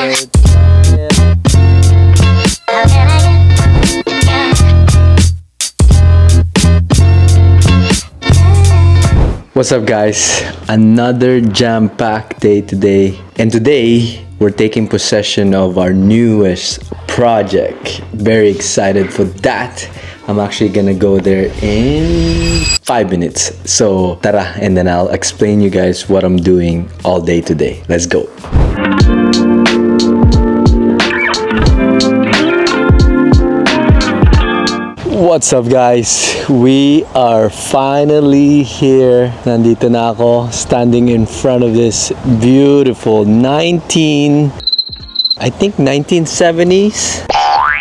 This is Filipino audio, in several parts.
What's up, guys? Another jam-packed day today. And today, we're taking possession of our newest project. Very excited for that. I'm actually gonna go there in 5 minutes. So, tara, and then I'll explain you guys what I'm doing all day today. Let's go. What's up, guys? We are finally here. Nandito na ako, standing in front of this beautiful 1970s?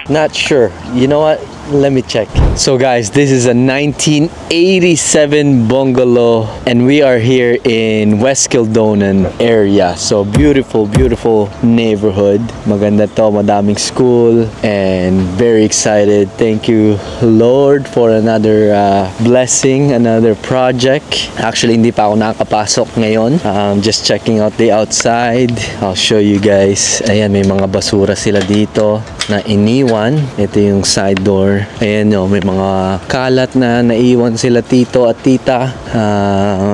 Not sure. You know what? Let me check. So guys, this is a 1987 bungalow and we are here in West Kildonan area. So beautiful, beautiful neighborhood. Maganda to, madaming school and very excited. Thank you, Lord, for another blessing, another project. Actually, hindi pa ako nakapasok ngayon. Just checking out the outside. I'll show you guys. Ayan, may mga basura sila dito na iniwan. Ito yung side door. Ayan o, may mga kalat na naiwan sila tito at tita.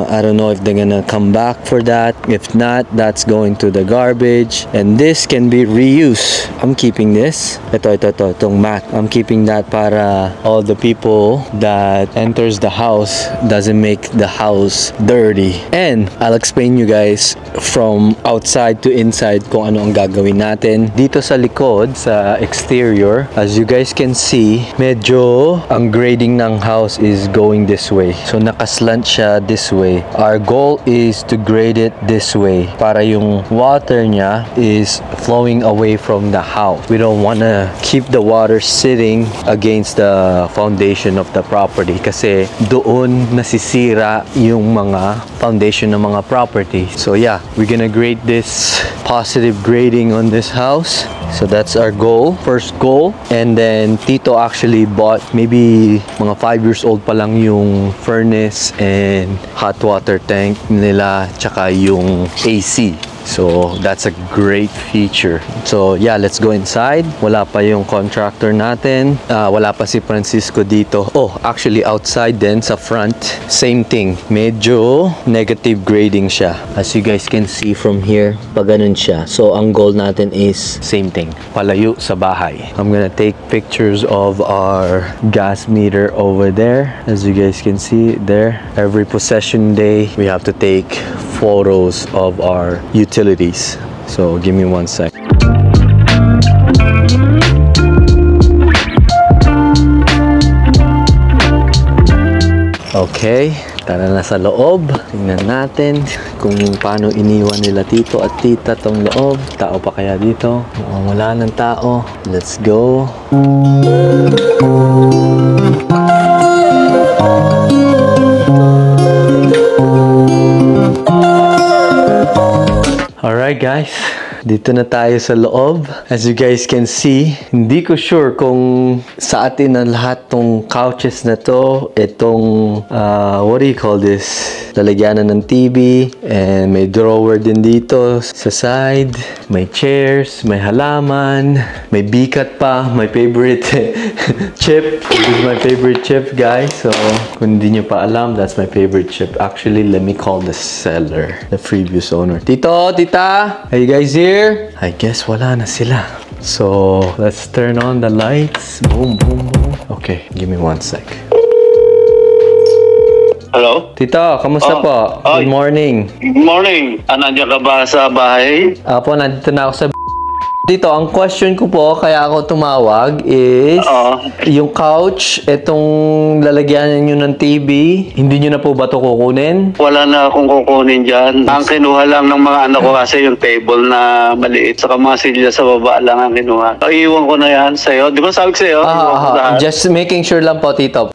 I don't know if they're gonna come back for that. If not, that's going to the garbage. And this can be reused. I'm keeping this. Itong mat. I'm keeping that para all the people that enters the house doesn't make the house dirty. And I'll explain you guys from outside to inside kung ano ang gagawin natin. Dito sa likod, sa exterior, as you guys can see, medyo ang grading ng house is going this way. So nakaslant siya this way. Our goal is to grade it this way para yung water niya is flowing away from the house. We don't wanna keep the water sitting against the foundation of the property kasi doon nasisira yung mga foundation ng mga property. So yeah, we're gonna grade this, positive grading on this house. So that's our goal, first goal. And then Tito actually bought maybe mga 5 years old pa lang yung furnace and hot water tank nila tsaka yung AC. So that's a great feature. So yeah, let's go inside. Wala pa yung contractor natin. Wala pa si Francisco dito. Oh, actually outside din sa front, same thing. Medyo negative grading siya. As you guys can see from here, pag ganun siya. So ang goal natin is same thing. Palayo sa bahay. I'm gonna take pictures of our gas meter over there. As you guys can see there, every possession day, we have to take photos of our utilities. So give me 1 sec. Okay, tara na sa loob. Tingnan natin kung paano iniwan nila tito at tita tong loob. Tao pa kaya dito? Mukhang wala ng tao. Let's go. Alright guys, dito na tayo sa loob. As you guys can see, hindi ko sure kung sa atin ang lahat tong couches na to. Itong, what do you call this? Lalagyanan ng TV. And may drawer din dito sa side. May chairs, may halaman. May bikat pa, my favorite chip. This is my favorite chip, guys. So, kung hindi nyo pa alam, that's my favorite chip. Actually, let me call the seller, the previous owner. Tito, tita, are you guys here? I guess wala na sila. So, let's turn on the lights. Boom, boom, boom. Okay, give me 1 sec. Hello? Tito, kamusta po? Good morning. Good morning. Nandiyan ka ba sa bahay? Apo, nandito na ako sa dito. Ang question ko po, kaya ako tumawag is yung couch, itong lalagyan nyo ng TV, hindi nyo na po ba ito kukunin? Wala na akong kukunin dyan. Ang kinuha lang ng mga anak ko kasi yung table na maliit saka mga silya sa baba lang ang kinuha. Iiwan ko na yan sa'yo. Di ba sabi ko sa'yo? Just making sure lang po, Tito.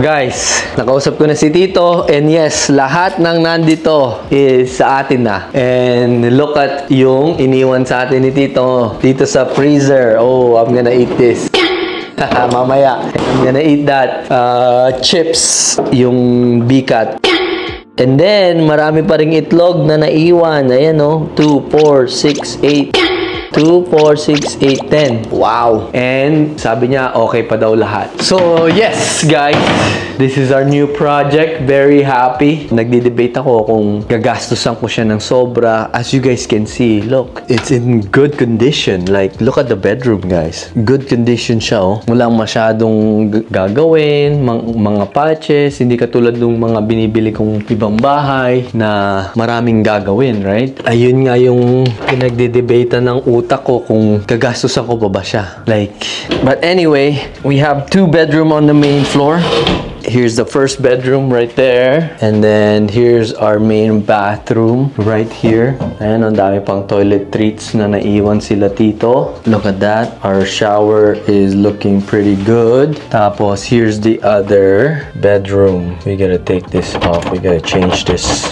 Guys, nakausap ko na si Tito and yes, lahat ng nandito is sa atin na. And look at yung iniwan sa atin ni Tito dito sa freezer. Oh, I'm gonna eat this. Mamaya. I'm gonna eat that. Chips. Yung bikat. And then, marami pa ring itlog na naiwan. Ayan, oh. 2, 4, 6, 8. 2, 4, 6, 8, 10. Wow! And sabi niya, okay pa daw lahat. So, yes, guys. This is our new project. Very happy. Nagdi-debate ako kung gagastusan ko siya ng sobra. As you guys can see, look, it's in good condition. Like, look at the bedroom, guys. Good condition siya, oh. Walang masyadong gagawin, mga patches, hindi katulad ng mga binibili kong ibang bahay na maraming gagawin, right? Ayun nga yung pinagdi-debate ng utak ko kung gagastusan ko pa ba siya. Like, but anyway, we have 2 bedroom on the main floor. Here's the first bedroom right there. And then here's our main bathroom right here. And ang dami pang toilet treats na naiwan sila tito. Look at that. Our shower is looking pretty good. Tapos here's the other bedroom. We gotta take this off. We gotta change this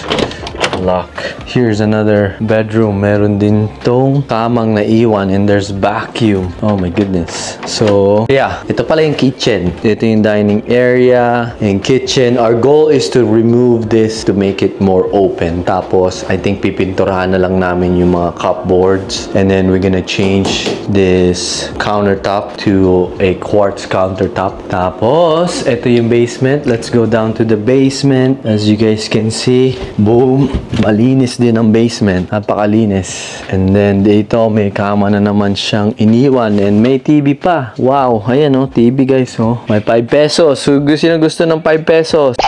lock. Here's another bedroom. Meron din tong kamang naiwan and there's vacuum. Oh my goodness. So, yeah. Ito pala yung kitchen. Ito yung dining area and kitchen. Our goal is to remove this to make it more open. Tapos, I think pipinturahan na lang namin yung mga cupboards. And then we're gonna change this countertop to a quartz countertop. Tapos, ito yung basement. Let's go down to the basement. As you guys can see, boom. Malinis din ang basement. Napakalinis. And then dito may kama na naman siyang iniwan and may TV pa. Wow, ayan oh, TV guys oh. May 5 pesos. So, sino gusto ng 5 pesos?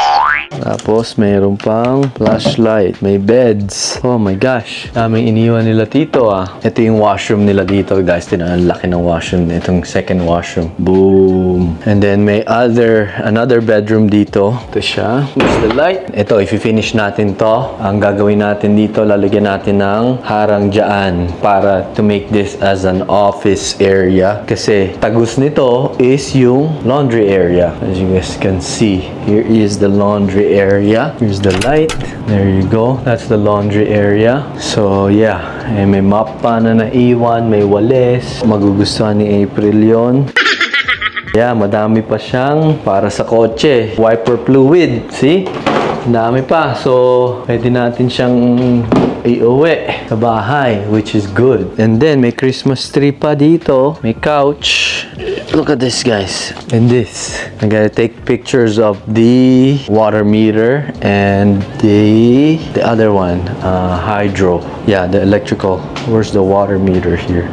Tapos mayroon pang flashlight, may beds. Oh my gosh, daming iniwan nila dito ah. Ito yung washroom nila dito guys. Ang laki ng washroom. Itong second washroom. Boom. And then may another bedroom dito. Ito siya. Here's the light. Ito, if i-finish natin to, ang gagawin natin dito, lalagyan natin ng harang dyan para to make this as an office area. Kasi tagus nito is yung laundry area. As you guys can see, here is the laundry area. Here's the light. There you go. That's the laundry area. So yeah, may map pa na naiwan, may walis. Magugustuhan ni April yon. Yeah, madami pa siyang para sa kotse. Wiper fluid. See? Dami pa. So, pwede natin siyang iuwi sa bahay, which is good. And then, may Christmas tree pa dito. May couch. Look at this, guys. And this. I gotta take pictures of the water meter and the other one, hydro. Yeah, the electrical. Where's the water meter here?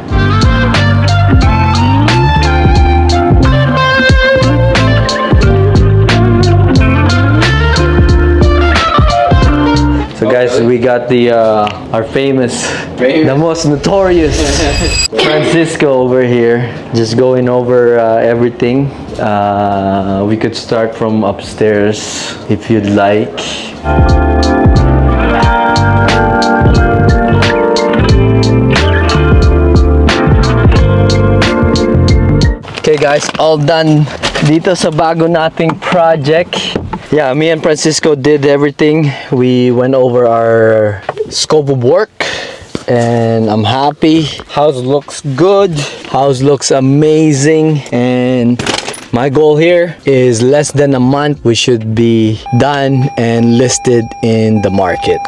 So guys, we got the our famous, the most notorious Francisco over here, just going over everything. We could start from upstairs if you'd like. Okay guys, all done dito sa bago nating project. Yeah, me and Francisco did everything. We went over our scope of work and I'm happy. House looks good. House looks amazing. And my goal here is less than a month we should be done and listed in the market.